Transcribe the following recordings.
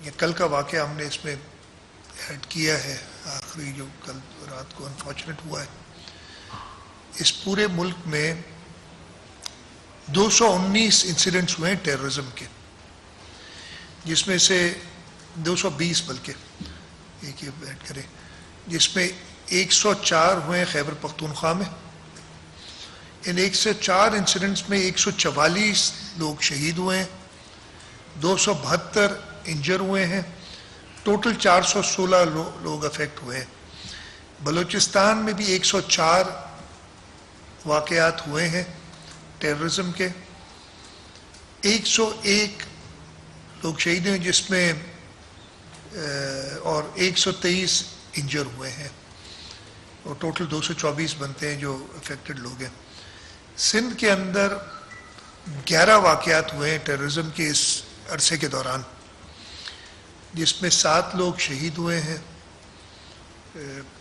یہ کل کا واقعہ ہم نے اس میں ایڈ کیا ہے، آخری جو کل رات کو انفارچونیٹ ہوا ہے. اس پورے ملک میں 219 انسیڈنٹس ہوئے ہیں ٹیررزم کے، جس میں سے 220 بلکہ ایک یہ ایڈ کریں، جس میں 104 ہوئے ہیں خیبر پختونخوا میں. ان 104 انسیڈنٹس میں 144 لوگ شہید ہوئے ہیں، 272 انجر ہوئے ہیں، ٹوٹل 416 لوگ افیکٹ ہوئے ہیں. بلوچستان میں بھی 104 واقعات ہوئے ہیں ٹیررزم کے، 101 لوگ شہید ہوئے جس میں اور 123 انجر ہوئے ہیں، اور ٹوٹل 224 بنتے ہیں جو افیکٹڈ لوگ ہیں. سندھ کے اندر 11 واقعات ہوئے ہیں ٹیررزم کے اس عرصے کے دوران، جس میں 7 لوگ شہید ہوئے ہیں،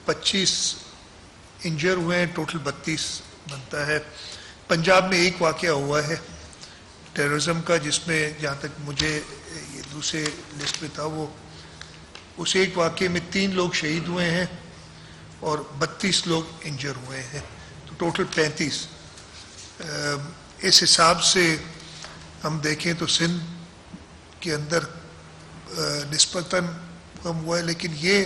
25 انجر ہوئے ہیں، ٹوٹل 32 بنتا ہے. پنجاب میں ایک واقعہ ہوا ہے ٹیررزم کا، جس میں جہاں تک مجھے یہ دوسرے لسٹ میں تھا، وہ اس ایک واقعے میں 3 لوگ شہید ہوئے ہیں اور 32 لوگ انجر ہوئے ہیں، تو ٹوٹل 35. اس حساب سے ہم دیکھیں تو سندھ کے اندر نسبتاً کم ہوا ہے، لیکن یہ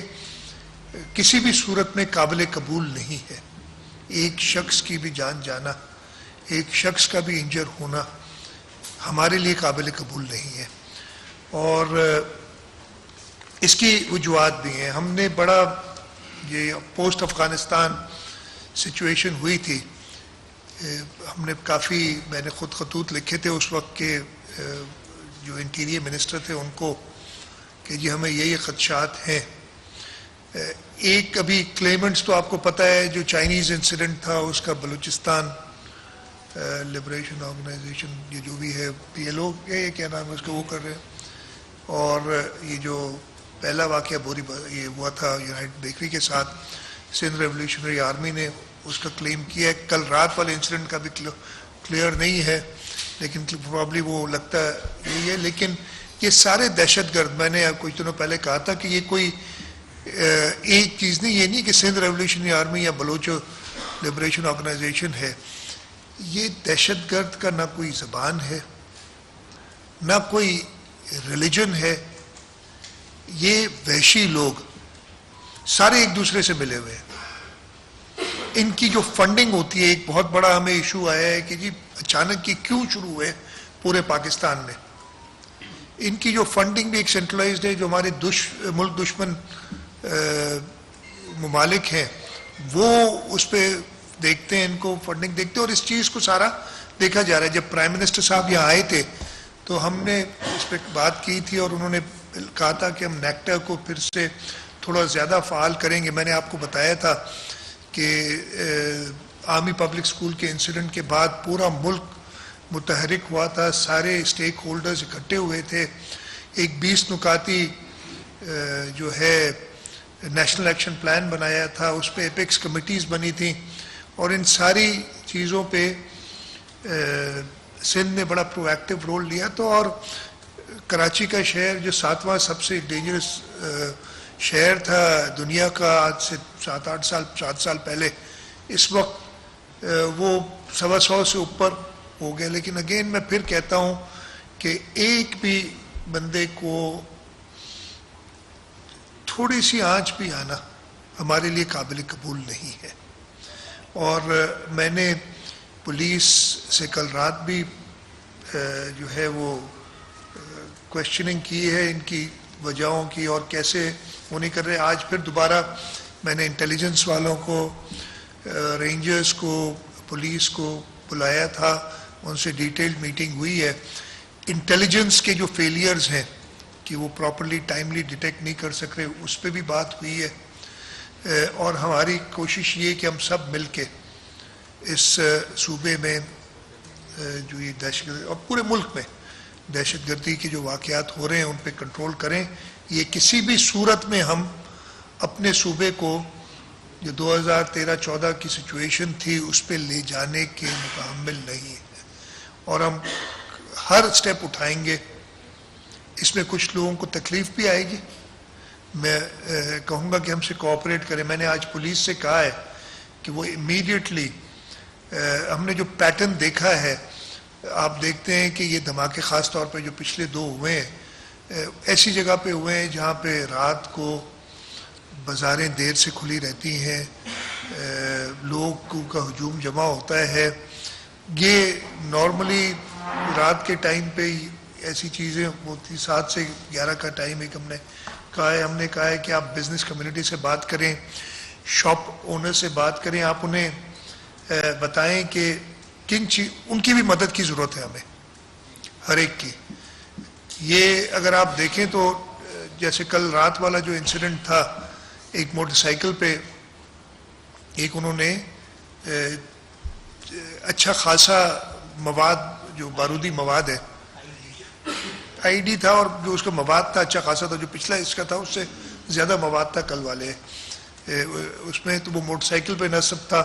کسی بھی صورت میں قابل قبول نہیں ہے. ایک شخص کی بھی جان جانا، ایک شخص کا بھی انجر ہونا ہمارے لیے قابل قبول نہیں ہے. اور اس کی وجوہات بھی ہیں. ہم نے بڑا یہ پوسٹ افغانستان سچویشن ہوئی تھی، ہم نے کافی، میں نے خود خطوط لکھے تھے اس وقت کے جو انٹیریئر منسٹر تھے ان کو، کہ جی ہمیں یہ خدشات ہیں. ایک ابھی کلیمنٹس تو آپ کو پتہ ہے، جو چائنیز انسیڈنٹ تھا اس کا بلوچستان لبریشن آرگنائزیشن، یہ جو بھی ہے پی ایل او، یہ کیا نام ہے اس کا، وہ کر رہے ہیں. اور یہ جو پہلا واقعہ بوری یہ ہوا تھا یونائٹڈ بیکری کے ساتھ، سندھ ریولیوشنری آرمی نے اس کا کلیم کیا ہے. کل رات والے انسیڈنٹ کا بھی کلیئر نہیں ہے، لیکن پرابلی وہ لگتا ہے یہی ہے. لیکن یہ سارے دہشت گرد، میں نے کچھ دنوں پہلے کہا تھا کہ یہ کوئی ایک چیز نہیں، یہ نہیں کہ سندھ ریولیوشنری آرمی یا بلوچ لبریشن آرگنائزیشن ہے. یہ دہشت گرد کا نہ کوئی زبان ہے، نہ کوئی ریلیجن ہے. یہ وحشی لوگ سارے ایک دوسرے سے ملے ہوئے ہیں. ان کی جو فنڈنگ ہوتی ہے، ایک بہت بڑا ہمیں ایشو آیا ہے کہ جی اچانک یہ کیوں شروع ہوئے پورے پاکستان میں. ان کی جو فنڈنگ بھی ایک سینٹرلائزڈ ہے، جو ہمارے ملک دشمن ممالک ہیں وہ اس پہ دیکھتے ہیں، ان کو فنڈنگ دیکھتے ہیں. اور اس چیز کو سارا دیکھا جا رہا ہے. جب پرائم منسٹر صاحب یہاں آئے تھے تو ہم نے اس پہ بات کی تھی، اور انہوں نے کہا تھا کہ ہم نیکٹا کو پھر سے تھوڑا زیادہ فعال کریں گے. میں نے آپ کو بتایا تھا کہ آرمی پبلک اسکول کے انسیڈنٹ کے بعد پورا ملک متحرک ہوا تھا، سارے اسٹیک ہولڈرز اکٹھے ہوئے تھے. ایک 20 نکاتی جو ہے نیشنل ایکشن پلان بنایا تھا، اس پہ ایپیکس کمیٹیز بنی تھیں، اور ان ساری چیزوں پہ سندھ نے بڑا پرو ایکٹیو رول لیا. تو اور کراچی کا شہر جو 7واں سب سے ڈینجرس شہر تھا دنیا کا آج سے 7 سال پہلے، اس وقت وہ 125 سے اوپر ہو گئے. لیکن اگین میں پھر کہتا ہوں کہ ایک بھی بندے کو تھوڑی سی آنچ بھی آنا ہمارے لیے قابل قبول نہیں ہے. اور میں نے پولیس سے کل رات بھی جو ہے وہ کویشچننگ کی ہے ان کی وجہوں کی اور کیسے وہ نہیں کر رہے. آج پھر دوبارہ میں نے انٹیلیجنس والوں کو، رینجرز کو، پولیس کو بلایا تھا، ان سے ڈیٹیلڈ میٹنگ ہوئی ہے. انٹیلیجنس کے جو فیلیئرز ہیں کہ وہ پراپرلی ٹائملی ڈیٹیکٹ نہیں کر سک رہے، اس پہ بھی بات ہوئی ہے. اور ہماری کوشش یہ کہ ہم سب مل کے اس صوبے میں جو یہ دہشت گردی اور پورے ملک میں دہشت گردی کے جو واقعات ہو رہے ہیں ان پہ کنٹرول کریں. یہ کسی بھی صورت میں ہم اپنے صوبے کو جو 2013-14 کی سچویشن تھی اس پہ لے جانے کے متحمل نہیں ہے، اور ہم ہر سٹیپ اٹھائیں گے اس میں کچھ لوگوں کو تکلیف بھی آئے گی. میں کہوں گا کہ ہم سے کوآپریٹ کریں. میں نے آج پولیس سے کہا ہے کہ وہ امیڈیٹلی ہم نے جو پیٹرن دیکھا ہے, آپ دیکھتے ہیں کہ یہ دھماکے خاص طور پہ جو پچھلے 2 ہوئے ہیں ایسی جگہ پہ ہوئے ہیں جہاں پہ رات کو بازاریں دیر سے کھلی رہتی ہیں, لوگوں کا ہجوم جمع ہوتا ہے. یہ نارملی رات کے ٹائم پہ ایسی چیزیں ہوتی, 7 سے 11 کا ٹائم ایک ہم نے کہا ہے کہ آپ بزنس کمیونٹی سے بات کریں, شاپ اونر سے بات کریں, آپ انہیں بتائیں کہ ان کی بھی مدد کی ضرورت ہے ہمیں, ہر ایک کی. یہ اگر آپ دیکھیں تو جیسے کل رات والا جو انسیڈنٹ تھا, ایک موٹر سائیکل پہ ایک انہوں نے اچھا خاصا مواد, جو بارودی مواد ہے, آئی ڈی تھا اور جو اس کا مواد تھا اچھا خاصا تھا, جو پچھلا اس کا تھا اس سے زیادہ مواد تھا کل والے اس میں, تو وہ موٹر سائیکل پہ نصب تھا.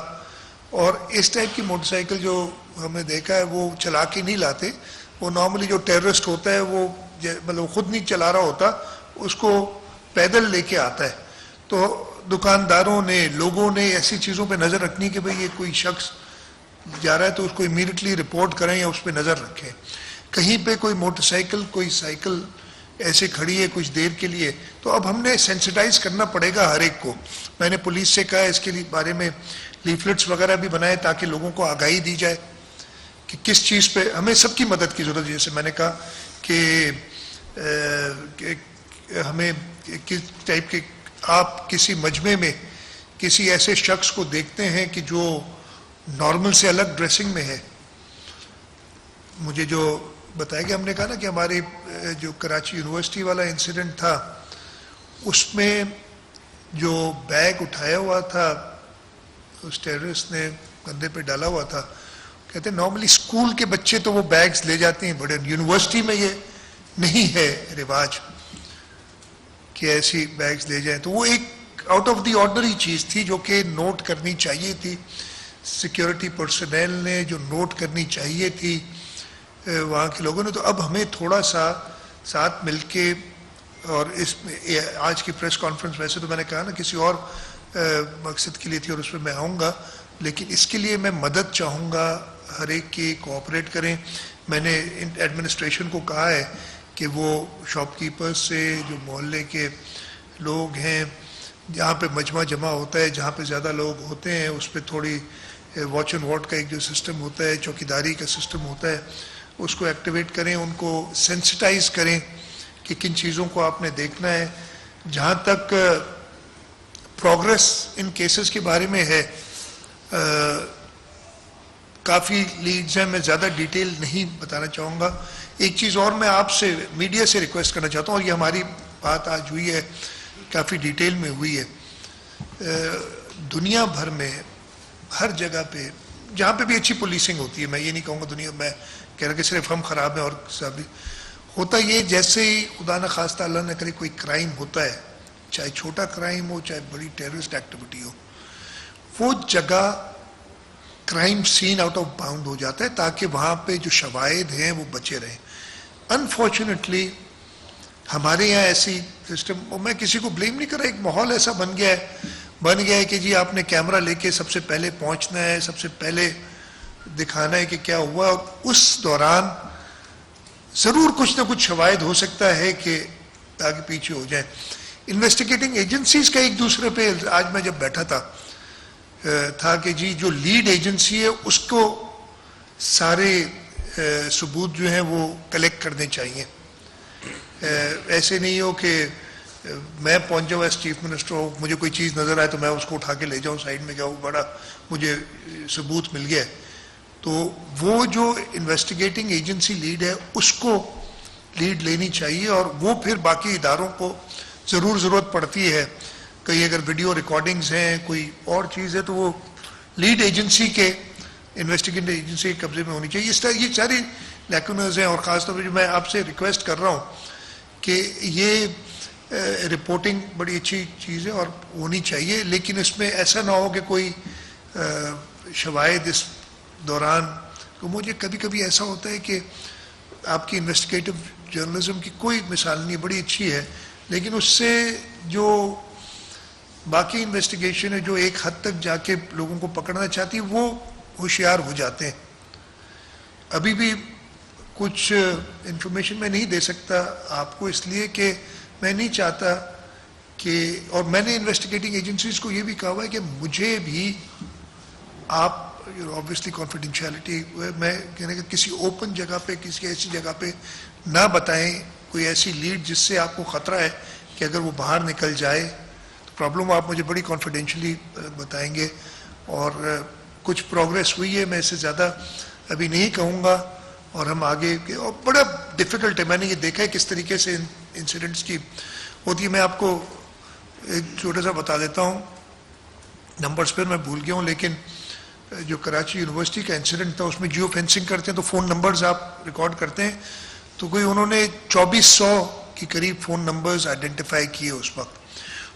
اور اس ٹائپ کی موٹر سائیکل جو ہم نے دیکھا ہے وہ چلا کے نہیں لاتے, وہ نارملی جو ٹیررسٹ ہوتا ہے وہ مطلب خود نہیں چلا رہا ہوتا, اس کو پیدل لے کے آتا ہے. تو دکانداروں نے, لوگوں نے ایسی چیزوں پہ نظر رکھنی کہ بھئی یہ کوئی شخص جا رہا ہے تو اس کو امیڈیٹلی رپورٹ کریں یا اس پہ نظر رکھیں. کہیں پہ کوئی موٹر سائیکل, کوئی سائیکل ایسے کھڑی ہے کچھ دیر کے لیے, تو اب ہم نے سینسٹائز کرنا پڑے گا ہر ایک کو. میں نے پولیس سے کہا اس کے لیے بارے میں لیفلٹس وغیرہ بھی بنائے تاکہ لوگوں کو آگاہی دی جائے کہ کس چیز پہ ہمیں سب کی مدد کی ضرورت ہے. جیسے میں نے کہا کہ ہمیں کس ٹائپ کے, آپ کسی مجمع میں کسی ایسے شخص کو دیکھتے ہیں کہ جو نارمل سے الگ ڈریسنگ میں ہے, مجھے جو بتایا گیا, ہم نے کہا نا کہ ہماری جو کراچی یونیورسٹی والا انسیڈنٹ تھا اس میں جو بیگ اٹھایا ہوا تھا اس ٹیررسٹ نے کندھے پہ ڈالا ہوا تھا, کہتے ہیں نارملی اسکول کے بچے تو وہ بیگز لے جاتے ہیں, بڑے یونیورسٹی میں یہ نہیں ہے رواج کہ ایسی بیگز لے جائیں. تو وہ ایک آؤٹ آف دی آرڈنری چیز تھی جو کہ نوٹ کرنی چاہیے تھی, سیکیورٹی پرسنل نے جو نوٹ کرنی چاہیے تھی وہاں کے لوگوں نے. تو اب ہمیں تھوڑا سا ساتھ مل کے, اور اس میں آج کی پریس کانفرنس ویسے تو میں نے کہا نا کسی اور مقصد کے لیے تھی اور اس میں میں آؤں گا, لیکن اس کے لیے میں مدد چاہوں گا ہر ایک کی, کوآپریٹ کریں. میں نے ایڈمنسٹریشن کو کہا ہے کہ وہ شاپ کیپرز سے, جو محلے کے لوگ ہیں, جہاں پہ مجمع جمع ہوتا ہے, جہاں پہ زیادہ لوگ ہوتے ہیں, اس پہ تھوڑی واچ اینڈ واٹ کا ایک جو سسٹم ہوتا ہے, چوکیداری کا سسٹم ہوتا ہے, اس کو ایکٹیویٹ کریں, ان کو سینسٹائز کریں کہ کن چیزوں کو آپ نے دیکھنا ہے. جہاں تک پروگرس ان کیسز کے بارے میں ہے, کافی لیڈز ہیں, میں زیادہ ڈیٹیل نہیں بتانا چاہوں گا. ایک چیز اور میں آپ سے میڈیا سے ریکویسٹ کرنا چاہتا ہوں, اور یہ ہماری بات آج ہوئی ہے, کافی ڈیٹیل میں ہوئی ہے. دنیا بھر میں ہر جگہ پہ جہاں پہ بھی اچھی پولیسنگ ہوتی ہے, میں یہ نہیں کہوں گا دنیا میں کہہ رہا کہ صرف ہم خراب ہیں اور سب ہوتا, یہ جیسے ہی خدا نہ خواستہ اللہ نہ کرے کوئی کرائم ہوتا ہے, چاہے چھوٹا کرائم ہو چاہے بڑی ٹیررسٹ ایکٹیویٹی ہو, وہ جگہ crime scene out of bound ہو جاتا ہے تاکہ وہاں پہ جو شواہد ہیں وہ بچے رہیں. انفارچونیٹلی ہمارے یہاں ایسی سسٹم, اور میں کسی کو بلیم نہیں کر رہا, ایک ماحول ایسا بن گیا ہے کہ جی آپ نے کیمرہ لے کے سب سے پہلے پہنچنا ہے, سب سے پہلے دکھانا ہے کہ کیا ہوا, اور اس دوران ضرور کچھ نہ کچھ شواہد ہو سکتا ہے کہ آگے پیچھے ہو جائیں. انویسٹیگیٹنگ ایجنسیز کا ایک دوسرے پہ, آج میں جب بیٹھا تھا کہ جی جو لیڈ ایجنسی ہے اس کو سارے ثبوت جو ہیں وہ کلیکٹ کرنے چاہیے. ایسے نہیں ہو کہ میں پہنچ جاؤں ایس چیف منسٹر ہو, مجھے کوئی چیز نظر آئے تو میں اس کو اٹھا کے لے جاؤں سائڈ میں, کیا وہ بڑا مجھے ثبوت مل گیا. تو وہ جو انویسٹیگیٹنگ ایجنسی لیڈ ہے اس کو لیڈ لینی چاہیے, اور وہ پھر باقی اداروں کو ضرور ضرورت پڑتی ہے, کئی اگر ویڈیو ریکارڈنگز ہیں کوئی اور چیز ہے تو وہ لیڈ ایجنسی کے, انویسٹیگیٹنگ ایجنسی کے قبضے میں ہونی چاہیے. اس طرح یہ ساری لیکونرز ہیں, اور خاص طور پہ میں آپ سے ریکویسٹ کر رہا ہوں کہ یہ رپورٹنگ بڑی اچھی چیز ہے اور ہونی چاہیے, لیکن اس میں ایسا نہ ہو کہ کوئی شواہد اس دوران, تو مجھے کبھی کبھی ایسا ہوتا ہے کہ آپ کی انویسٹیگیٹو جرنلزم کی کوئی مثال نہیں، بڑی اچھی ہے، لیکن اس سے جو باقی انویسٹیگیشن ہے جو ایک حد تک جا کے لوگوں کو پکڑنا چاہتی ہے وہ ہوشیار ہو جاتے ہیں. ابھی بھی کچھ انفارمیشن میں نہیں دے سکتا آپ کو، اس لیے کہ میں نہیں چاہتا کہ، اور میں نے انویسٹیگیٹنگ ایجنسیز کو یہ بھی کہا ہوا ہے کہ مجھے بھی آپ آبویسلی کانفیڈینشیلٹی، میں کہنے کہ کسی اوپن جگہ پہ، کسی ایسی جگہ پہ نہ بتائیں کوئی ایسی لیڈ جس سے آپ کو خطرہ ہے کہ اگر وہ باہر نکل جائے تو پرابلم، آپ مجھے بڑی کانفیڈینشلی بتائیں گے. اور کچھ پروگریس ہوئی ہے، میں اس سے زیادہ ابھی نہیں کہوں گا، اور ہم آگے، اور بڑا ڈیفیکلٹ ہے، میں نے یہ دیکھا ہے کس طریقے سے انسیڈنٹس کی ہوتی ہے. میں آپ کو ایک چھوٹا سا بتا دیتا ہوں، نمبرز پہ میں بھول گیا ہوں، لیکن جو کراچی یونیورسٹی کا انسیڈنٹ تھا اس میں جیو فینسنگ کرتے ہیں تو فون نمبرز آپ ریکارڈ کرتے ہیں، تو کوئی انہوں نے 2400 کی قریب فون نمبرز آئیڈینٹیفائی کیے اس وقت.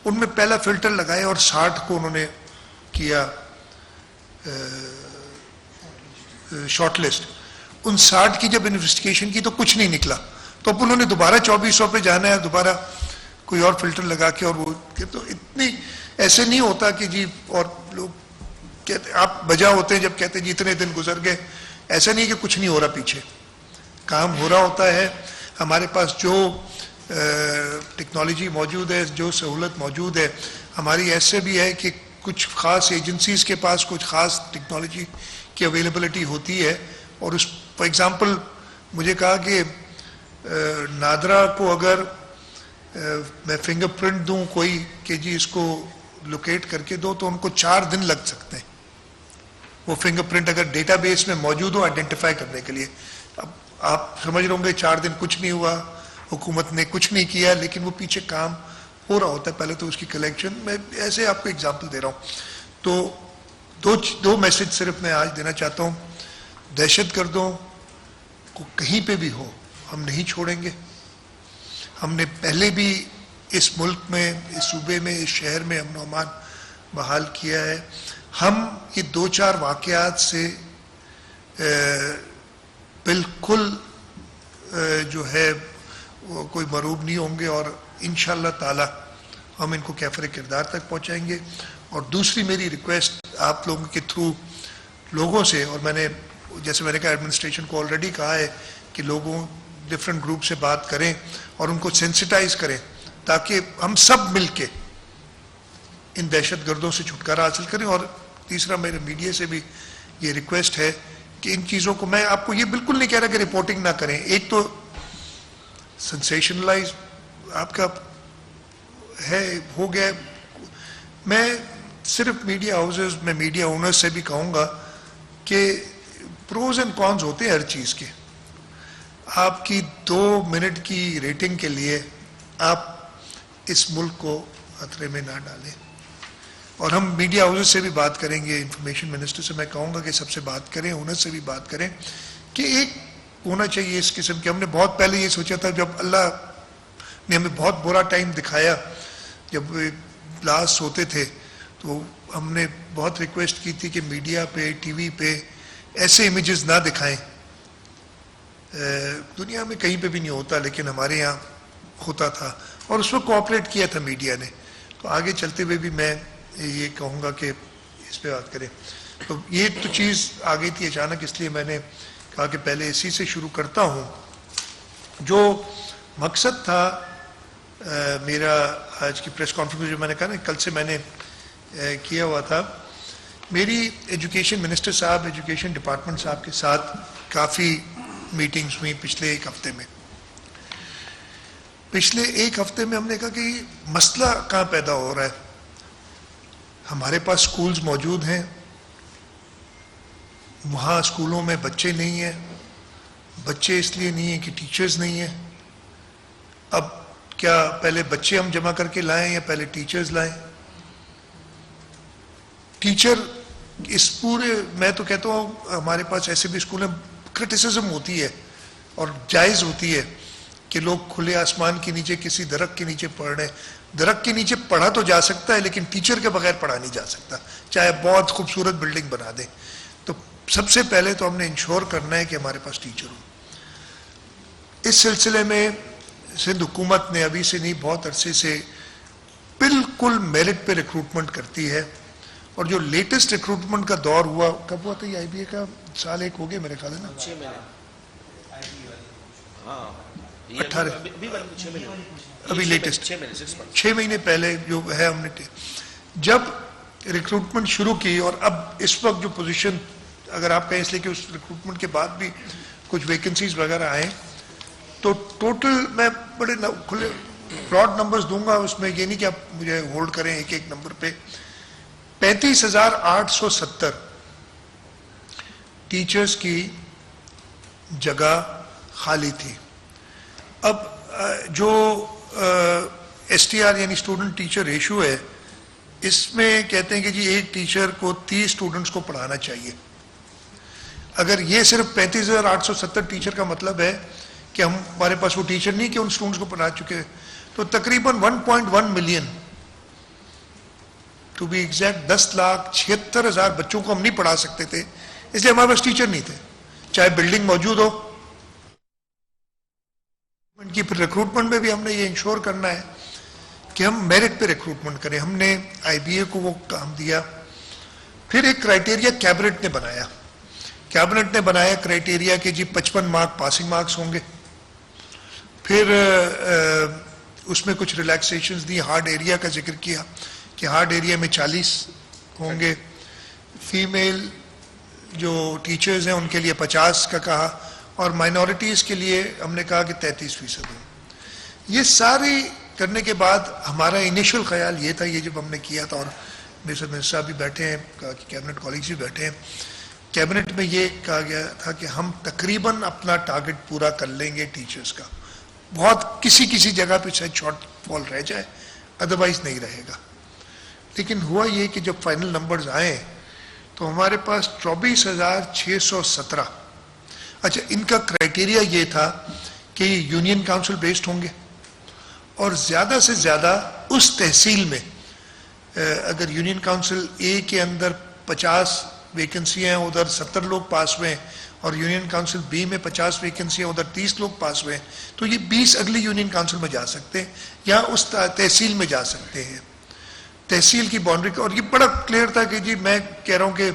ان میں پہلا فلٹر لگایا اور 60 کو انہوں نے کیا شارٹ لسٹ. ان 60 کی جب انویسٹیگیشن کی تو کچھ نہیں نکلا، تو اب انہوں نے دوبارہ 2400 پہ جانا ہے، دوبارہ کوئی اور فلٹر لگا کے، اور وہ تو اتنی ایسے نہیں ہوتا کہ جی، اور لوگ کہتے آپ بجا ہوتے ہیں جب کہتے ہیں جی اتنے دن گزر گئے، ایسا نہیں کہ کچھ نہیں ہو رہا، پیچھے کام ہو رہا ہوتا ہے. ہمارے پاس جو ٹیکنالوجی موجود ہے، جو سہولت موجود ہے، ہماری ایسے بھی ہے کہ کچھ خاص ایجنسیز کے پاس کچھ خاص ٹیکنالوجی کی اویلیبلٹی ہوتی ہے. اور اس فار ایگزامپل مجھے کہا کہ نادرا کو اگر میں فنگر پرنٹ دوں کوئی کہ جی اس کو لوکیٹ کر کے دو، تو ان کو 4 دن لگ سکتے ہیں وہ فنگر پرنٹ اگر ڈیٹا بیس میں موجود ہو آئیڈینٹیفائی کرنے کے لیے. اب آپ سمجھ رہے ہوں گے 4 دن کچھ نہیں ہوا، حکومت نے کچھ نہیں کیا، لیکن وہ پیچھے کام ہو رہا ہوتا ہے. پہلے تو اس کی کلیکشن، میں ایسے آپ کو اگزامپل دے رہا ہوں. تو دو میسج صرف میں آج دینا چاہتا ہوں. دہشت گردوں کو کہیں پہ بھی ہو ہم نہیں چھوڑیں گے. ہم نے پہلے بھی اس ملک میں، اس صوبے میں، اس شہر میں امن و امان بحال کیا ہے. ہم یہ 2-4 واقعات سے بالکل جو ہے وہ کوئی مروب نہیں ہوں گے، اور انشاءاللہ تعالی ہم ان کو کیفر کردار تک پہنچائیں گے. اور دوسری میری ریکویسٹ آپ لوگوں کے تھرو لوگوں سے، اور میں نے جیسے میں نے کہا ایڈمنسٹریشن کو آلریڈی کہا ہے کہ لوگوں ڈفرینٹ گروپ سے بات کریں اور ان کو سینسٹائز کریں، تاکہ ہم سب مل کے ان دہشت گردوں سے چھٹکارا حاصل کریں. اور تیسرا میرے میڈیا سے بھی یہ ریکویسٹ ہے کہ ان چیزوں کو، میں آپ کو یہ بالکل نہیں کہہ رہا کہ رپورٹنگ نہ کریں. ایک تو سنسیشنلائز آپ کا ہے ہو گیا. میں صرف میڈیا ہاؤسز میں میڈیا اونرز سے بھی کہوں گا کہ پروز اینڈ کونز ہوتے ہیں ہر چیز کے. آپ کی 2 منٹ کی ریٹنگ کے لیے آپ اس ملک کو خطرے میں نہ ڈالیں. اور ہم میڈیا ہاؤسز سے بھی بات کریں گے، انفارمیشن منسٹر سے میں کہوں گا کہ سب سے بات کریں، اونرز سے بھی بات کریں کہ ایک ہونا چاہیے اس قسم کے. ہم نے بہت پہلے یہ سوچا تھا، جب اللہ نے ہمیں بہت برا ٹائم دکھایا، جب بلاسٹ ہوتے تھے، تو ہم نے بہت ریکویسٹ کی تھی کہ میڈیا پہ، ٹی وی پہ ایسے امیجز نہ دکھائیں. دنیا میں کہیں پہ بھی نہیں ہوتا، لیکن ہمارے یہاں ہوتا تھا، اور اس وقت کوآپریٹ کیا تھا میڈیا نے. تو آگے چلتے ہوئے بھی میں یہ کہوں گا کہ اس پہ بات کریں. تو یہ تو چیز آ گئی تھی اچانک، اس لیے میں نے کہا کہ پہلے اسی سے شروع کرتا ہوں. جو مقصد تھا میرا آج کی پریس کانفرنس، جو میں نے کہا نا کل سے میں نے کیا ہوا تھا، میری ایجوکیشن منسٹر صاحب، ایجوکیشن ڈپارٹمنٹ صاحب کے ساتھ کافی میٹنگز ہوئی پچھلے 1 ہفتے میں. پچھلے 1 ہفتے میں ہم نے کہا کہ یہ مسئلہ کہاں پیدا ہو رہا ہے. ہمارے پاس سکولز موجود ہیں، وہاں سکولوں میں بچے نہیں ہیں. بچے اس لیے نہیں ہیں کہ ٹیچرز نہیں ہیں. اب کیا پہلے بچے ہم جمع کر کے لائیں یا پہلے ٹیچرز لائیں؟ ٹیچر اس پورے، میں تو کہتا ہوں ہمارے پاس ایسے بھی اسکول ہیں، کرٹیسزم ہوتی ہے اور جائز ہوتی ہے کہ لوگ کھلے آسمان کے نیچے کسی درخت کے نیچے پڑھ رہے ہیں. درخت کے نیچے پڑھا تو جا سکتا ہے، لیکن ٹیچر کے بغیر پڑھا نہیں جا سکتا، چاہے بہت خوبصورت بلڈنگ بنا دیں. تو سب سے پہلے تو ہم نے انشور کرنا ہے کہ ہمارے پاس ٹیچر ہو. اس سلسلے میں سندھ حکومت نے ابھی سے نہیں بہت عرصے سے بالکل میرٹ پہ ریکروٹمنٹ کرتی ہے، اور جو لیٹسٹ ریکروٹمنٹ کا دور ہوا، کب ہوا تھا یہ آئی بی اے کا؟ سال ایک ہو گیا میرے خیال ہے نا، 6 مہینے، ہاں 18 ابھی لیٹسٹ 6 مہینے پہلے جو ہے ہم نے جب ریکروٹمنٹ شروع کی، اور اب اس وقت جو پوزیشن اگر آپ کہیں اس لیے کہ اس ریکروٹمنٹ کے بعد بھی کچھ ویکنسیز وغیرہ آئیں، تو ٹوٹل میں بڑے کھلے براڈ نمبرز دوں گا، اس میں یہ نہیں کہ آپ مجھے ہولڈ کریں ایک ایک نمبر پہ، 35,870 ٹیچرز کی جگہ خالی تھی۔ اب جو ایس ٹی آر یعنی اسٹوڈنٹ ٹیچر ریشو ہے، اس میں کہتے ہیں کہ جی ایک ٹیچر کو 30 اسٹوڈنٹس کو پڑھانا چاہیے۔ اگر یہ صرف 35,870 ٹیچر کا مطلب ہے کہ ہمارے پاس وہ ٹیچر نہیں کہ ان اسٹوڈنٹس کو پڑھا چکے، تو تقریباً 1.1 ملین، ٹو بی ایگزیکٹ 10,76,000 بچوں کو ہم نہیں پڑھا سکتے تھے، اس لیے ہمارے پاس ٹیچر نہیں تھے، چاہے بلڈنگ موجود ہو۔ کی پھر ریکروٹمنٹ میں بھی ہم نے یہ انشور کرنا ہے کہ ہم میرٹ پہ ریکروٹمنٹ کریں۔ ہم نے آئی بی اے کو وہ کام دیا، پھر ایک کرائٹیریا کیبنٹ نے بنایا، کرائٹیریا کہ جی 55 مارک پاسنگ مارکس ہوں گے، پھر اس میں کچھ ریلیکسیشنز دی، ہارڈ ایریا کا ذکر کیا کہ ہارڈ ایریا میں 40 ہوں گے، فیمیل جو ٹیچرز ہیں ان کے لیے 50 کا کہا، اور مائنورٹیز کے لیے ہم نے کہا کہ 33% ہوں۔ یہ ساری کرنے کے بعد ہمارا انیشل خیال یہ تھا، یہ جب ہم نے کیا تھا، اور میرے ساتھ منسٹر صاحب بھی بیٹھے ہیں، کیبنٹ کالیگز بھی بیٹھے ہیں، کیبنٹ میں یہ کہا گیا تھا کہ ہم تقریباً اپنا ٹارگٹ پورا کر لیں گے ٹیچرز کا، بہت کسی جگہ پہ شاید شارٹ فال رہ جائے، ادروائز نہیں رہے گا۔ لیکن ہوا یہ کہ جب فائنل نمبرز آئے تو ہمارے پاس 24,617، اچھا ان کا کرائٹیریا یہ تھا کہ یہ یونین کاؤنسل بیسڈ ہوں گے، اور زیادہ سے زیادہ اس تحصیل میں اگر یونین کاؤنسل اے کے اندر 50 ویکنسیاں ہیں، ادھر 70 لوگ پاس ہوئے ہیں، اور یونین کاؤنسل بی میں 50 ویکنسیاں، ادھر 30 لوگ پاس ہوئے ہیں، تو یہ 20 اگلی یونین کاؤنسل میں جا سکتے ہیں یا اس تحصیل میں جا سکتے ہیں، تحصیل کی باؤنڈری کا۔ اور یہ بڑا کلیئر تھا کہ جی میں کہہ رہا ہوں کہ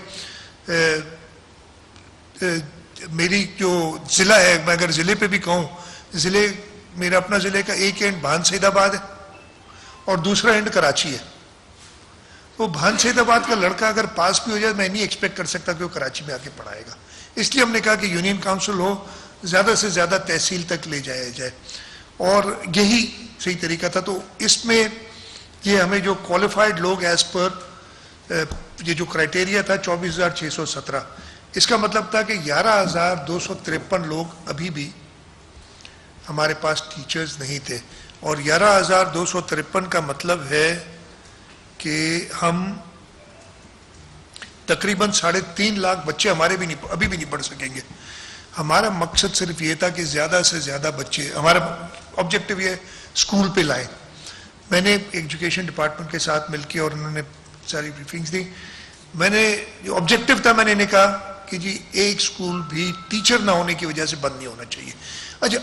میری جو ضلع ہے، میں اگر ضلع پہ بھی کہوں، میرا اپنا ضلع کا ایک اینڈ بھان سید آباد ہے اور دوسرا اینڈ کراچی ہے، تو بھان سید آباد کا لڑکا اگر پاس بھی ہو جائے، میں نہیں ایکسپیکٹ کر سکتا کہ وہ کراچی میں آ کے پڑھائے گا، اس لیے ہم نے کہا کہ یونین کاؤنسل ہو، زیادہ سے زیادہ تحصیل تک لے جایا جائے، اور یہی صحیح طریقہ تھا۔ تو اس میں یہ ہمیں جو کوالیفائڈ لوگ ایز پر یہ جو کرائٹیریا تھا 24,617، اس کا مطلب تھا کہ 11,253 لوگ ابھی بھی ہمارے پاس ٹیچرز نہیں تھے، اور 11,253 کا مطلب ہے کہ ہم تقریباً 3.5 لاکھ بچے ہمارے بھی ابھی بھی نہیں پڑھ سکیں گے۔ ہمارا مقصد صرف یہ تھا کہ زیادہ سے زیادہ بچے، ہمارا آبجیکٹو یہ اسکول پہ لائیں۔ میں نے ایجوکیشن ڈپارٹمنٹ کے ساتھ مل کے، اور انہوں نے ساری بریفنگز دی، میں نے جو آبجیکٹو تھا میں نے کہا کہ جی ایک اسکول بھی ٹیچر نہ ہونے کی وجہ سے بند نہیں ہونا چاہیے۔ اچھا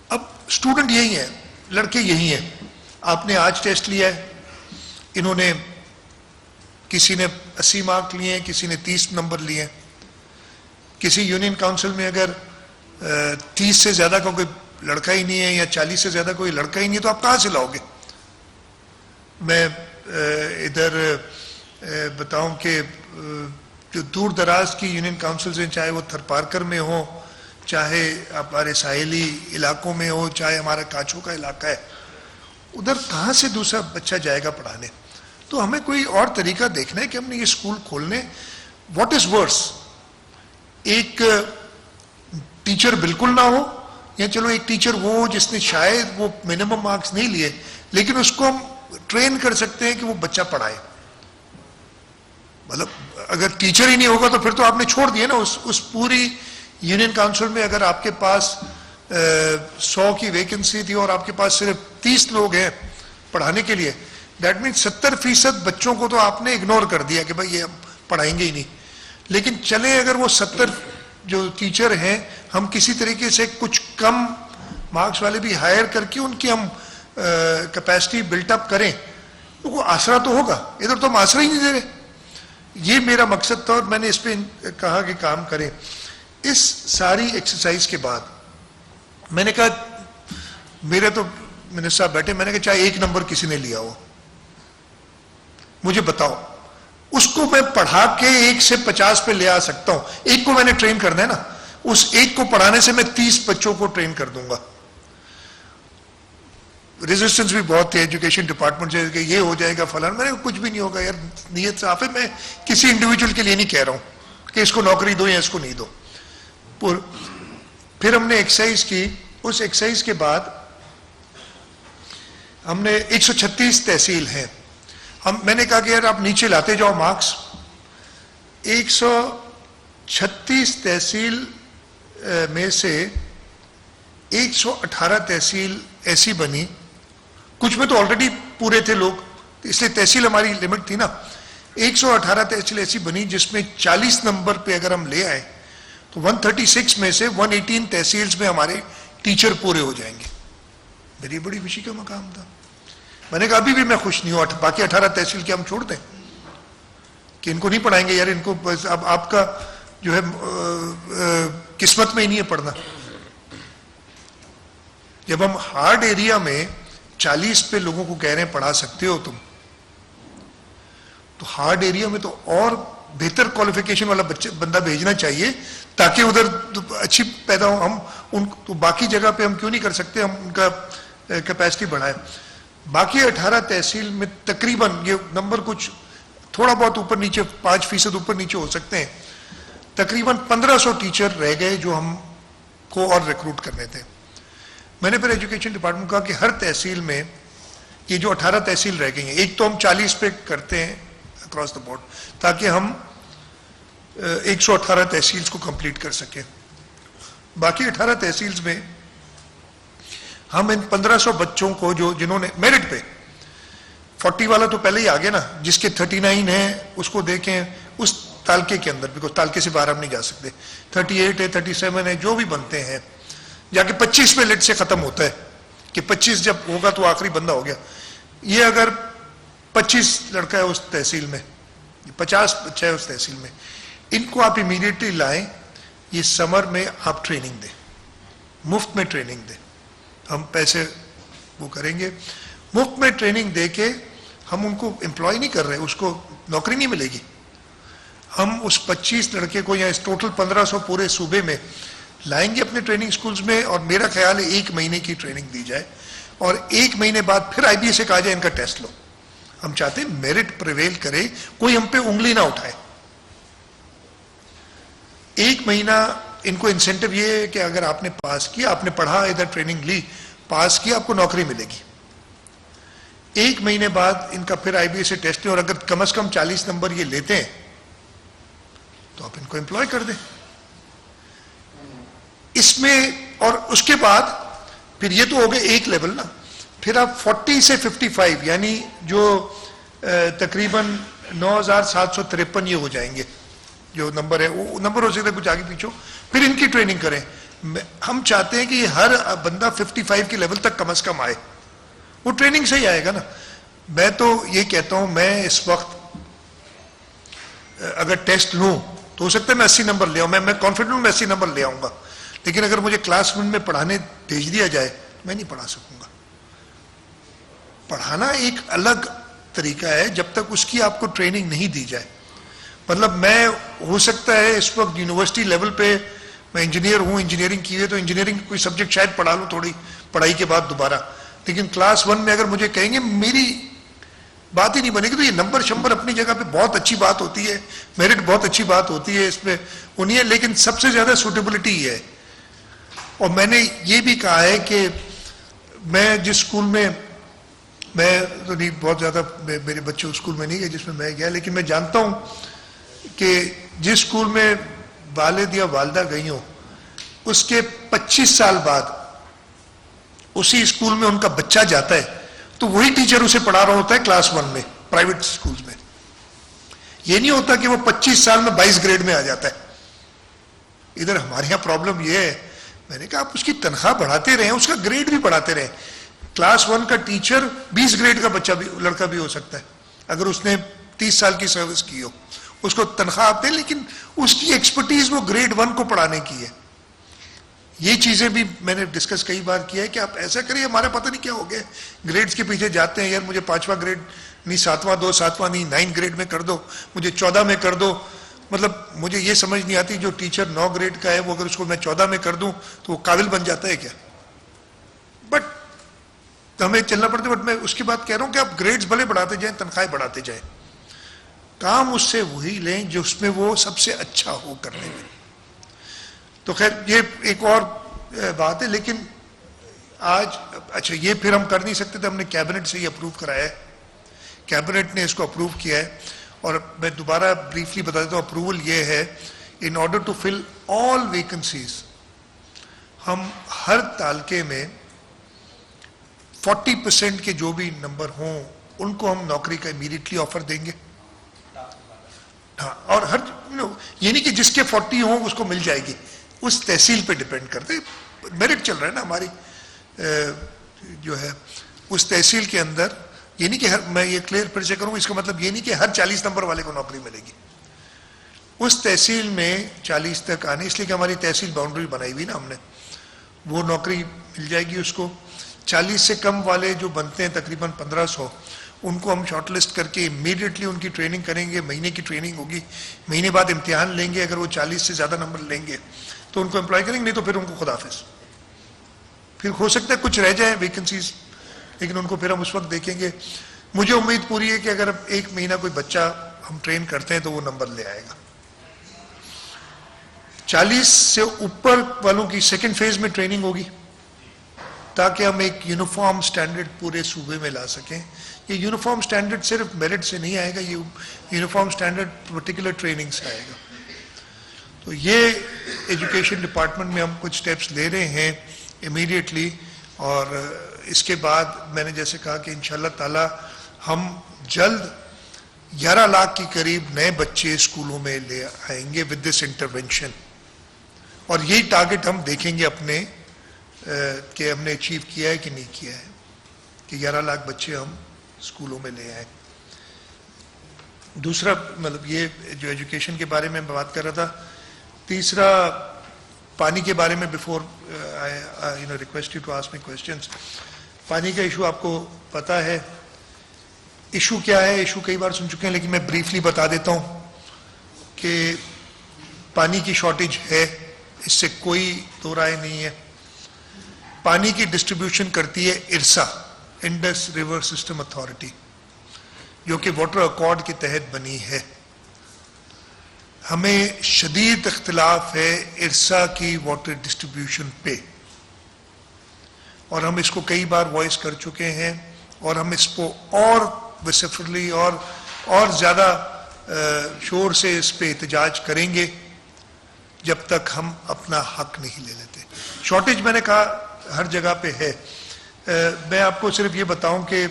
اب اسٹوڈنٹ یہی ہیں، لڑکے یہی ہیں، آپ نے آج ٹیسٹ لیا ہے، انہوں نے کسی نے 80 مارک لیے ہیں، کسی نے 30 نمبر لیے ہیں، کسی یونین کاؤنسل میں اگر 30 سے زیادہ کا کوئی لڑکا ہی نہیں ہے، یا 40 سے زیادہ کوئی لڑکا ہی نہیں ہے، تو آپ کہاں سے لاؤ گے؟ میں ادھر بتاؤں کہ جو دور دراز کی یونین کاؤنسلز ہیں، چاہے وہ تھرپارکر میں ہوں، چاہے ہمارے ساحلی علاقوں میں ہو، چاہے ہمارا کانچوں کا علاقہ ہے، ادھر کہاں سے دوسرا بچہ جائے گا پڑھانے؟ تو ہمیں کوئی اور طریقہ دیکھنا ہے کہ ہم نے یہ اسکول کھولنے۔ واٹ از ورس، ایک ٹیچر بالکل نہ ہو، یا چلو ایک ٹیچر وہ ہو جس نے شاید وہ منیمم مارکس نہیں لیے، لیکن اس کو ہم ٹرین کر سکتے ہیں کہ وہ بچہ پڑھائے۔ مطلب اگر ٹیچر ہی نہیں ہوگا تو پھر تو آپ نے چھوڑ دیا نا اس پوری یونین کاؤنسل میں۔ اگر آپ کے پاس 100 کی ویکنسی تھی اور آپ کے پاس صرف 30 لوگ ہیں پڑھانے کے لیے، دیٹ مینس 70% بچوں کو تو آپ نے اگنور کر دیا کہ بھائی یہ ہم پڑھائیں گے ہی نہیں۔ لیکن چلیں اگر وہ 70 جو ٹیچر ہیں، ہم کسی طریقے سے کچھ کم مارکس والے بھی ہائر کر کے ان کی ہم کیپیسٹی بلٹ اپ کریں تو کوئی آسرا تو ہوگا. ادھر تو ہم آسرا ہی نہیں دے رہے. یہ میرا مقصد تھا اور میں نے اس پہ کہا کہ کام کریں. اس ساری ایکسرسائز کے بعد میں نے کہا, میرے تو منسٹر صاحب بیٹھے, میں نے کہا چاہے ایک نمبر کسی نے لیا ہو مجھے بتاؤ, اس کو میں پڑھا کے 1 سے 50 پہ لے آ سکتا ہوں. ایک کو میں نے ٹرین کرنا ہے نا, اس ایک کو پڑھانے سے میں 30 بچوں کو ٹرین کر دوں گا. ریزسٹنس بھی بہت تھی ایجوکیشن ڈپارٹمنٹ سے کہ یہ ہو جائے گا فلان. میں نے کچھ بھی نہیں ہوگا یار, نیت صاف ہے. میں کسی انڈیویجول کے لیے نہیں کہہ رہا ہوں کہ اس کو نوکری دو یا اس کو نہیں دو. پھر ہم نے ایکسرسائز کی. اس ایکسرسائز کے بعد ہم نے 136 تحصیل ہیں. میں نے کہا کہ یار آپ نیچے لاتے جاؤ مارکس. 136 تحصیل میں سے 118 تحصیل ایسی بنی, کچھ میں تو آلریڈی پورے تھے لوگ, اس لیے تحصیل ہماری لمٹ تھی نا. 118 تحصیل ایسی بنی جس میں 40 نمبر پہ اگر ہم لے آئے تو 136 میں سے 118 تحصیلز میں ہمارے ٹیچر پورے ہو جائیں گے. میری بڑی خوشی کا مقام تھا. میں نے کہا ابھی بھی میں خوش نہیں ہوں, باقی 18 تحصیل کے ہم چھوڑ دیں کہ ان کو نہیں پڑھائیں گے یار, ان کو اب آپ کا جو ہے قسمت میں ہی نہیں ہے پڑھنا. جب ہم ہارڈ ایریا میں 40 پہ لوگوں کو کہہ رہے ہیں پڑھا سکتے ہو تم, تو ہارڈ ایریا میں تو اور بہتر کوالیفیکیشن والا بندہ بھیجنا چاہیے تاکہ ادھر اچھی پیدا ہو. ہم ان تو باقی جگہ پہ ہم کیوں نہیں کر سکتے, ہم ان کا کیپیسٹی بڑھائیں. باقی 18 تحصیل میں تقریباً یہ نمبر کچھ تھوڑا بہت اوپر نیچے 5% اوپر نیچے ہو سکتے ہیں, تقریباً 1500 ٹیچر رہ گئے جو ہم کو اور ریکروٹ کرنے تھے. میں نے پھر ایجوکیشن ڈپارٹمنٹ کہا کہ ہر تحصیل میں یہ جو 18 تحصیل رہ گئی ہیں, ایک تو ہم 40 پہ کرتے ہیں اکراس دا بورڈ تاکہ ہم 118 تحصیلز کو کمپلیٹ کر سکیں. باقی 18 تحصیلز میں ہم ان 1500 بچوں کو جنہوں نے میرٹ پہ 40 والا تو پہلے ہی آگے نا, جس کے 39 ہیں اس کو دیکھیں اس تالکے کے اندر, بیکاز تالکے سے باہر ہم نہیں جا سکتے. 38 ہے, 37 ہے, جو بھی بنتے ہیں جا کے 25 پہ لٹ سے ختم ہوتا ہے کہ 25 جب ہوگا تو آخری بندہ ہو گیا. یہ اگر 25 لڑکا ہے اس تحصیل میں, 50 بچہ ہے اس تحصیل میں, ان کو آپ امیڈیٹلی لائیں. یہ سمر میں آپ ٹریننگ دیں, مفت میں ٹریننگ دیں. ہم پیسے وہ کریں گے, مفت میں ٹریننگ دے کے ہم ان کو امپلائی نہیں کر رہے, اس کو نوکری نہیں ملے گی. ہم اس 25 لڑکے کو یا اس ٹوٹل 1500 پورے صوبے میں لائیں گے اپنے ٹریننگ سکولز میں, اور میرا خیال ہے 1 مہینے کی ٹریننگ دی جائے اور 1 مہینے بعد پھر آئی بی اے سے کہا جائے ان کا ٹیسٹ لو. ہم چاہتے ہیں میرٹ پریویل کرے, کوئی ہم پہ انگلی نہ اٹھائے. 1 مہینہ ان کو انسینٹو یہ ہے کہ اگر آپ نے پاس کیا, آپ نے پڑھا, ادھر ٹریننگ لی, پاس کیا, آپ کو نوکری ملے گی. 1 مہینے بعد ان کا پھر آئی بی اے سے ٹیسٹ لیں, اور اگر کم از کم 40 نمبر یہ لیتے ہیں تو آپ ان کو امپلائی کر دیں اس میں. اور اس کے بعد پھر یہ تو ہو گئے ایک لیول نا, پھر آپ 40 سے 55 یعنی جو تقریباً 9753 یہ ہو جائیں گے جو نمبر ہے, وہ نمبر ہو سکتا ہے کچھ آگے پیچھے, پھر ان کی ٹریننگ کریں. ہم چاہتے ہیں کہ یہ ہر بندہ 55 کے لیول تک کم از کم آئے, وہ ٹریننگ سے ہی آئے گا نا. میں تو یہ کہتا ہوں, میں اس وقت اگر ٹیسٹ لوں تو ہو سکتا ہے میں 80 نمبر لے آؤں, میں کانفیڈنٹ ہوں میں 80 نمبر لے آؤں گا, لیکن اگر مجھے کلاس 1 میں پڑھانے بھیج دیا جائے میں نہیں پڑھا سکوں گا. پڑھانا ایک الگ طریقہ ہے جب تک اس کی آپ کو ٹریننگ نہیں دی جائے. مطلب میں ہو سکتا ہے اس وقت یونیورسٹی لیول پہ میں انجینئر ہوں, انجینئرنگ کی ہے تو انجینئرنگ کوئی سبجیکٹ شاید پڑھا لوں تھوڑی پڑھائی کے بعد دوبارہ, لیکن کلاس 1 میں اگر مجھے کہیں گے میری بات ہی نہیں بنے گی. تو یہ نمبر شمبر اپنی جگہ پہ بہت اچھی بات ہوتی ہے, میرٹ بہت اچھی بات ہوتی ہے, اس میں وہ نہیں ہے, لیکن سب سے زیادہ سوٹیبلٹی ہے. اور میں نے یہ بھی کہا ہے کہ میں جس اسکول میں میں تو نہیں بہت زیادہ میرے بچے اس اسکول میں نہیں گئے جس میں گیا, لیکن میں جانتا ہوں کہ جس اسکول میں والد یا والدہ گئی ہوں اس کے 25 سال بعد اسی اسکول میں ان کا بچہ جاتا ہے تو وہی ٹیچر اسے پڑھا رہا ہوتا ہے کلاس 1 میں پرائیویٹ اسکولز میں. یہ نہیں ہوتا کہ وہ 25 سال میں 22 گریڈ میں آ جاتا ہے. ادھر ہمارے یہاں پرابلم یہ ہے, میں نے کہا آپ اس کی تنخواہ بڑھاتے رہیں, اس کا گریڈ بھی بڑھاتے رہیں. کلاس 1 کا ٹیچر 20 گریڈ کا بچہ بھی, لڑکا بھی ہو سکتا ہے اگر اس نے 30 سال کی سروس کی ہو. اس کو تنخواہ آپ دیں, لیکن اس کی ایکسپرٹیز وہ گریڈ 1 کو پڑھانے کی ہے. یہ چیزیں بھی میں نے ڈسکس کئی بار کیا ہے کہ آپ ایسا کریے. ہمارا پتہ نہیں کیا ہو گیا, گریڈز کے پیچھے جاتے ہیں, یار مجھے 5واں گریڈ نہیں, 7واں دو, 7واں نہیں 9 گریڈ میں کر دو, مجھے 14 میں کر دو. مطلب مجھے یہ سمجھ نہیں آتی, جو ٹیچر 9 گریڈ کا ہے وہ اگر اس کو میں 14 میں کر دوں تو وہ قابل بن جاتا ہے کیا؟ بٹ ہمیں چلنا پڑتا ہے. بٹ میں اس کی بات کہہ رہا ہوں کہ آپ گریڈز بھلے بڑھاتے جائیں, تنخواہیں بڑھاتے جائیں, کام اس سے وہی لیں جو اس میں وہ سب سے اچھا ہو کرنے میں. تو خیر یہ ایک اور بات ہے. لیکن آج اچھا یہ پھر ہم کر نہیں سکتے تھے, ہم نے کیبنٹ سے یہ اپروو کرایا ہے, کیبنٹ نے اس کو اپروو کیا ہے. اور میں دوبارہ بریفلی بتا دیتا ہوں, اپروول یہ ہے in order to fill all vacancies, ہم ہر تعلقے میں 40% کے جو بھی نمبر ہوں ان کو ہم نوکری کا امیڈیٹلی آفر دیں گے. ہاں, اور ہر یہ نہیں کہ جس کے 40 ہوں اس کو مل جائے گی, اس تحصیل پہ ڈیپینڈ کرتے. میرٹ چل رہا ہے نا ہماری جو ہے اس تحصیل کے اندر. یہ نہیں کہ میں یہ کلیئر پھر سے کروں, اس کا مطلب یہ نہیں کہ ہر 40 نمبر والے کو نوکری ملے گی. اس تحصیل میں 40 تک آنے, اس لیے کہ ہماری تحصیل باؤنڈری بنائی ہوئی نا ہم نے, وہ نوکری مل جائے گی اس کو. 40 سے کم والے جو بنتے ہیں تقریباً 1500, ان کو ہم شارٹ لسٹ کر کے امیڈیٹلی ان کی ٹریننگ کریں گے. مہینے کی ٹریننگ ہوگی, مہینے بعد امتحان لیں گے. اگر وہ 40 سے زیادہ نمبر لیں گے تو ان کو امپلائی کریں گے, نہیں تو پھر ان کو خداحافظ. پھر ہو سکتا ہے کچھ رہ جائیں ویکنسیز, لیکن ان کو پھر ہم اس وقت دیکھیں گے. مجھے امید پوری ہے کہ اگر ایک مہینہ کوئی بچہ ہم ٹرین کرتے ہیں تو وہ نمبر لے آئے گا. 40 سے اوپر والوں کی سیکنڈ فیز میں ٹریننگ ہوگی تاکہ ہم ایک یونیفارم سٹینڈرڈ پورے صوبے میں لا سکیں. یہ یونیفارم سٹینڈرڈ صرف میرٹ سے نہیں آئے گا, یہ یونیفارم سٹینڈرڈ پرٹیکولر ٹریننگ سے آئے گا. تو یہ ایجوکیشن ڈپارٹمنٹ میں ہم کچھ سٹیپس لے رہے ہیں امیڈیٹلی. اور اس کے بعد میں نے جیسے کہا کہ انشاءاللہ تعالی ہم جلد 11 لاکھ کی قریب نئے بچے اسکولوں میں لے آئیں گے ود دس انٹرونشن. اور یہی ٹارگٹ ہم دیکھیں گے اپنے کہ ہم نے اچیو کیا ہے کہ نہیں کیا ہے, کہ 11 لاکھ بچے ہم اسکولوں میں لے آئیں. دوسرا مطلب یہ جو ایجوکیشن کے بارے میں بات کر رہا تھا. تیسرا پانی کے بارے میں, before request you to ask me questions. پانی کا ایشو آپ کو پتہ ہے. ایشو کیا ہے, ایشو کئی بار سن چکے ہیں, لیکن میں بریفلی بتا دیتا ہوں کہ پانی کی شارٹیج ہے, اس سے کوئی دو رائے نہیں ہے. پانی کی ڈسٹریبیوشن کرتی ہے IRSA, Indus river system authority, جو کہ واٹر اکارڈ کے تحت بنی ہے. ہمیں شدید اختلاف ہے ارسا کی واٹر ڈسٹریبیوشن پہ, اور ہم اس کو کئی بار وائس کر چکے ہیں, اور ہم اس کو اور وسیفرلی اور زیادہ شور سے اس پہ احتجاج کریں گے جب تک ہم اپنا حق نہیں لے لیتے. شارٹیج میں نے کہا ہر جگہ پہ ہے. میں آپ کو صرف یہ بتاؤں کہ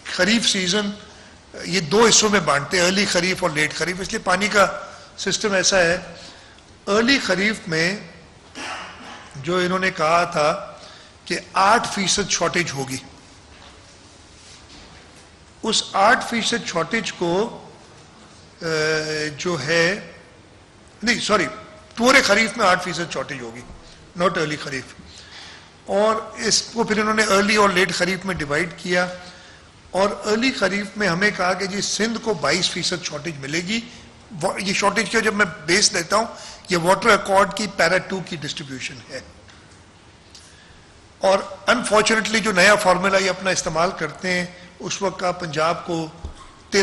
خریف سیزن یہ 2 حصوں میں بانٹتے ہیں, ارلی خریف اور لیٹ خریف. اس لیے پانی کا سسٹم ایسا ہے, ارلی خریف میں جو انہوں نے کہا تھا کہ 8% شارٹیج ہوگی, اس 8% شارٹیج کو جو ہے نہیں سوری پورے خریف میں 8% شارٹیج ہوگی, ناٹ ارلی خریف. اور اس کو پھر انہوں نے ارلی اور لیٹ خریف میں ڈیوائڈ کیا, اور ارلی خریف میں ہمیں کہا کہ جی سندھ کو 22% شارٹیج ملے گی. یہ شارٹیج کا جب میں بیس لیتا ہوں, یہ واٹر اکارڈ کی پیرا 2 کی ڈسٹریبیوشن ہے. اور انفارچونیٹلی جو نیا فارمولا یہ اپنا استعمال کرتے ہیں, اس وقت کا پنجاب کو